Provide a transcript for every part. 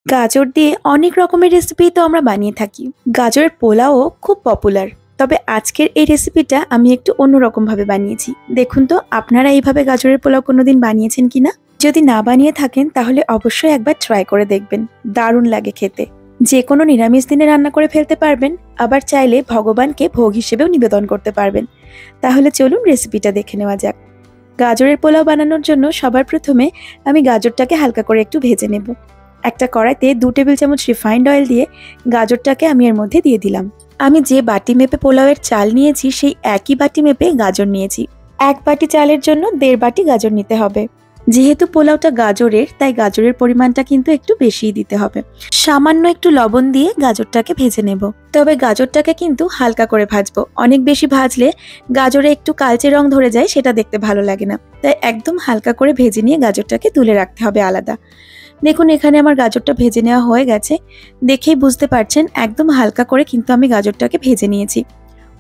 গাজর দিয়ে অনেক রকমের রেসিপি তো আমরা বানিয়ে থাকি। গাজরের পোলাও খুব পপুলার। তবে আজকের এই রেসিপিটা আমি একটু অন্যরকম ভাবে বানিয়েছি। দেখুন তো আপনারা এইভাবে গাজরের পোলাও কোনোদিন বানিয়েছেন কিনা? যদি না বানিয়ে থাকেন তাহলে অবশ্যই একবার ট্রাই করে দেখবেন। দারুণ লাগে খেতে। যে কোনো নিরামিষ দিনে রান্না করে ফেলতে পারবেন, আবার চাইলে ভগবানকে ভোগ হিসেবেও নিবেদন করতে পারবেন। তাহলে চলুন রেসিপিটা দেখে নেওয়া যাক। গাজরের পোলাও বানানোর জন্য সবার প্রথমে আমি গাজরটাকে হালকা করে একটু ভেজে নেব। একটা কড়াইতে 2 টেবিল চামচ রিফাইন্ড অয়েল দিয়ে গাজরটাকে আমি এর মধ্যে দিয়ে দিলাম। আমি যে বাটি মেপে পোলাওয়ের চাল নিয়েছি সেই একই বাটি মেপে গাজর নিয়েছি। 1 বাটি চালের জন্য 1.5 বাটি গাজর নিতে হবে। যেহেতু পোলাওটা গাজরের, তাই গাজরের পরিমাণটা কিন্তু একটু বেশিই দিতে হবে। সামান্য একটু লবণ দিয়ে গাজরটাকে ভেজে নেব। তবে গাজরটাকে কিন্তু হালকা করে ভাজবো। অনেক বেশি ভাজলে গাজরে একটু কালচে রং ধরে যায়, সেটা দেখতে ভালো লাগে না। তাই একদম হালকা করে ভেজে নিয়ে গাজরটাকে তুলে রাখতে হবে আলাদা। দেখুন এখানে আমার গাজরটা ভেজে নেওয়া হয়ে গেছে। দেখেই বুঝতে পারছেন একদম হালকা করে কিন্তু আমি গাজরটাকে ভেজে নিয়েছি।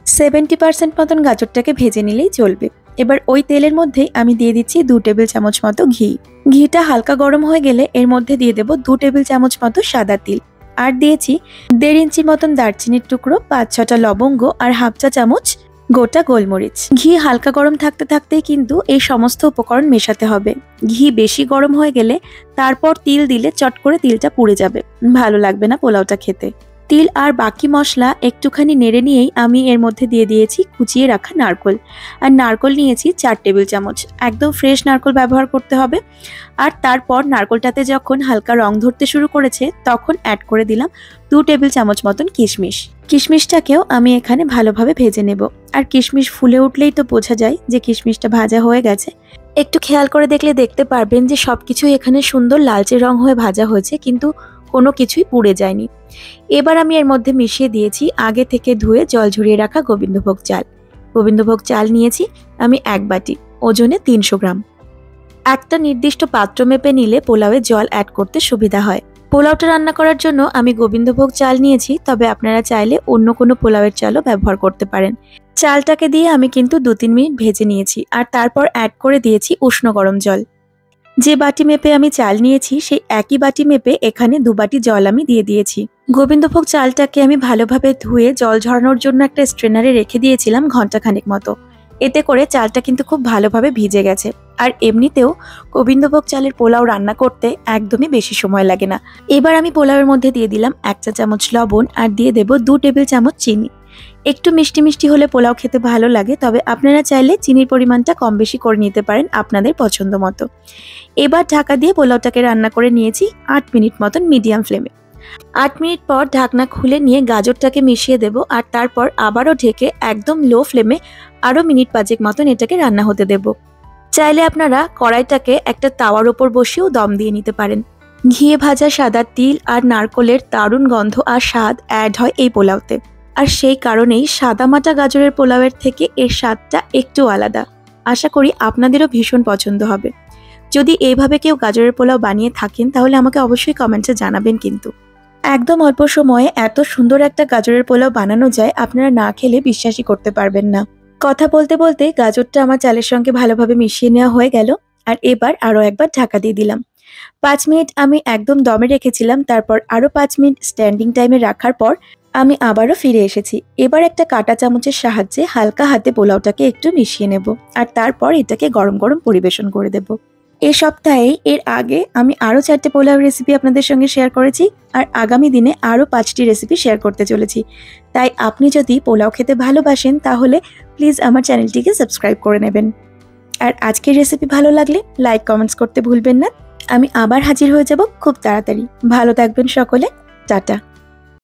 70% মতন গাজরটাকে ভেজে নিলেই চলবে। এবার ওই তেলের মধ্যেই আমি দিয়ে দিচ্ছি 2 টেবিল চামচ মতো ঘি। ঘিটা হালকা গরম হয়ে গেলে এর মধ্যে দিয়ে দেব 2 টেবিল চামচ মতো সাদা তিল। আর দিয়েছি 1.5 ইঞ্চি মতন দারচিনির টুকরো, 5-6টা লবঙ্গ আর হাফ চা চামচ গোটা গোলমরিচ। ঘি হালকা গরম থাকতে থাকতেই কিন্তু এই সমস্ত উপকরণ মেশাতে হবে। ঘি বেশি গরম হয়ে গেলে তারপর তিল দিলে চট করে তিলটা পুড়ে যাবে, ভালো লাগবে না পোলাওটা খেতে। তিল আর বাকি মশলা একটুখানি নেড়ে নিয়েই আমি এর মধ্যে দিয়ে দিয়েছি কুচিয়ে রাখা নারকোল। আর নারকোল নিয়েছি 4 টেবিল চামচ। একদম ফ্রেশ নারকোল ব্যবহার করতে হবে। আর তারপর নারকোলটাতে যখন হালকা রং ধরতে শুরু করেছে তখন অ্যাড করে দিলাম 2 টেবিল চামচ মতন কিশমিশ। কিশমিশটাকেও আমি এখানে ভালোভাবে ভেজে নেব। আর কিশমিশ ফুলে উঠলেই তো বোঝা যায় যে কিশমিশটা ভাজা হয়ে গেছে। একটু খেয়াল করে দেখলে দেখতে পারবেন যে সবকিছুই এখানে সুন্দর লালচে রং হয়ে ভাজা হয়েছে, কিন্তু কোনো কিছুই পুড়ে যায়নি। এবার আমি এর মধ্যে মিশিয়ে দিয়েছি আগে থেকে ধুয়ে জল ঝরিয়ে রাখা গোবিন্দভোগ চাল। গোবিন্দভোগ চাল নিয়েছি আমি 1 বাটি, ওজনে 300 গ্রাম। একটা নির্দিষ্ট পাত্র মেপে নিলে পোলাওয়ে জল অ্যাড করতে সুবিধা হয়। পোলাওটা রান্না করার জন্য আমি গোবিন্দভোগ চাল নিয়েছি, তবে আপনারা চাইলে অন্য কোনো পোলাওয়ের চালও ব্যবহার করতে পারেন। চালটাকে দিয়ে আমি কিন্তু 2-3 মিনিট ভেজে নিয়েছি আর তারপর অ্যাড করে দিয়েছি উষ্ণ গরম জল। যে বাটি মেপে আমি চাল নিয়েছি সেই একই বাটি মেপে এখানে 2 বাটি জল আমি দিয়ে দিয়েছি। গোবিন্দভোগ চালটাকে আমি ভালোভাবে ধুয়ে জল ঝরানোর জন্য একটা স্ট্রেনারে রেখে দিয়েছিলাম ঘন্টাখানেক মতো। এতে করে চালটা কিন্তু খুব ভালোভাবে ভিজে গেছে। আর এমনিতেও গোবিন্দভোগ চালের পোলাও রান্না করতে একদমই বেশি সময় লাগে না। এবার আমি পোলাওয়ের মধ্যে দিয়ে দিলাম 1 চা চামচ লবণ আর দিয়ে দেব 2 টেবিল চামচ চিনি। একটু মিষ্টি মিষ্টি হলে পোলাও খেতে ভালো লাগে, তবে আপনারা চাইলে চিনির পরিমাণটা কম বেশি করে নিতে পারেন আপনাদের পছন্দ মতো। এবার ঢাকা দিয়ে পোলাওটাকে রান্না করে নিয়েছি 8 মিনিট মতন মিডিয়াম ফ্লেমে। 8 মিনিট পর ঢাকনা খুলে নিয়ে গাজরটাকে মিশিয়ে দেব আর তারপর আবারও ঢেকে একদম লো ফ্লেমে আরও মিনিট 5 মতন এটাকে রান্না হতে দেব। চাইলে আপনারা কড়াইটাকে একটা তাওয়ার ওপর বসিয়েও দম দিয়ে নিতে পারেন। ঘিয়ে ভাজা সাদা তিল আর নারকোলের দারুণ গন্ধ আর স্বাদ অ্যাড হয় এই পোলাওতে। আর সেই কারণেই সাদামাটা গাজরের পোলাওয়ের থেকে এর স্বাদটা একটু আলাদা। আশা করি আপনাদেরও ভীষণ পছন্দ হবে। যদি এইভাবে কেউ গাজরের পোলাও বানিয়ে থাকেন তাহলে আমাকে অবশ্যই কমেন্টসে জানাবেন কিন্তু। একদম অল্প সময়ে এত সুন্দর একটা গাজরের পোলাও বানানো যায়, আপনারা না খেলে বিশ্বাসই করতে পারবেন না। কথা বলতে বলতে গাজরটা আমার চালের সঙ্গে ভালোভাবে মিশিয়ে নেওয়া হয়ে গেল। আর এবার আরও একবার ঢাকা দিয়ে দিলাম। 5 মিনিট আমি একদম দমে রেখেছিলাম, তারপর আরও 5 মিনিট স্ট্যান্ডিং টাইমে রাখার পর আমি আবারও ফিরে এসেছি। এবার একটা কাঁটা চামচের সাহায্যে হালকা হাতে পোলাওটাকে একটু মিশিয়ে নেব আর তারপর এটাকে গরম গরম পরিবেশন করে দেব। এই সপ্তাহে এর আগে আমি আরও 4টে পোলাও রেসিপি আপনাদের সঙ্গে শেয়ার করেছি আর আগামী দিনে আরও 5টি রেসিপি শেয়ার করতে চলেছি। তাই আপনি যদি পোলাও খেতে ভালোবাসেন তাহলে প্লিজ আমার চ্যানেলটিকে সাবস্ক্রাইব করে নেবেন। আর আজকের রেসিপি ভালো লাগলে লাইক কমেন্টস করতে ভুলবেন না। আমি আবার হাজির হয়ে যাব খুব তাড়াতাড়ি। ভালো থাকবেন সকলে। টাটা।